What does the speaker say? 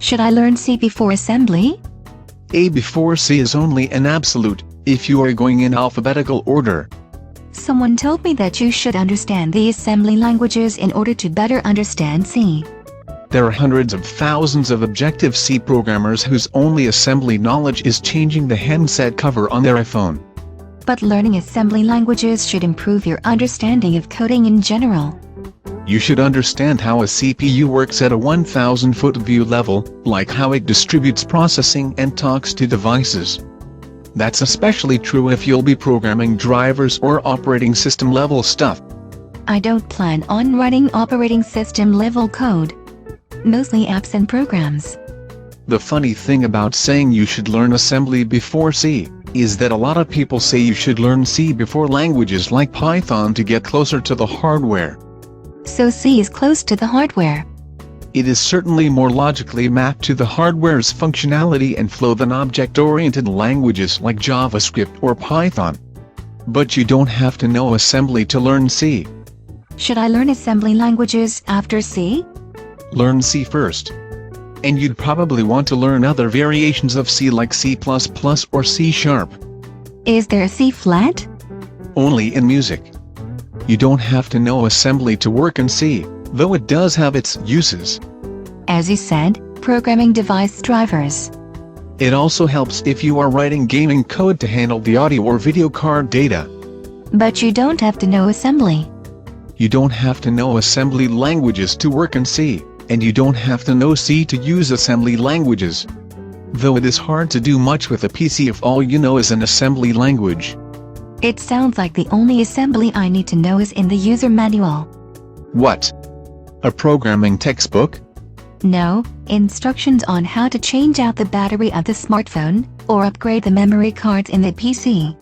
Should I learn C before assembly? A before C is only an absolute, if you are going in alphabetical order. Someone told me that you should understand the assembly languages in order to better understand C. There are hundreds of thousands of Objective-C programmers whose only assembly knowledge is changing the handset cover on their iPhone. But learning assembly languages should improve your understanding of coding in general. You should understand how a CPU works at a 1000-foot view level, like how it distributes processing and talks to devices. That's especially true if you'll be programming drivers or operating system level stuff. I don't plan on writing operating system level code. Mostly apps and programs. The funny thing about saying you should learn assembly before C, is that a lot of people say you should learn C before languages like Python to get closer to the hardware. So C is close to the hardware. It is certainly more logically mapped to the hardware's functionality and flow than object-oriented languages like JavaScript or Python. But you don't have to know assembly to learn C. Should I learn assembly languages after C? Learn C first. And you'd probably want to learn other variations of C like C++ or C#. Is there a C flat? Only in music. You don't have to know assembly to work in C, though it does have its uses. As you said, programming device drivers. It also helps if you are writing gaming code to handle the audio or video card data. But you don't have to know assembly. You don't have to know assembly languages to work in C, and you don't have to know C to use assembly languages. Though it is hard to do much with a PC if all you know is an assembly language. It sounds like the only assembly I need to know is in the user manual. What? A programming textbook? No, instructions on how to change out the battery of the smartphone, or upgrade the memory cards in the PC.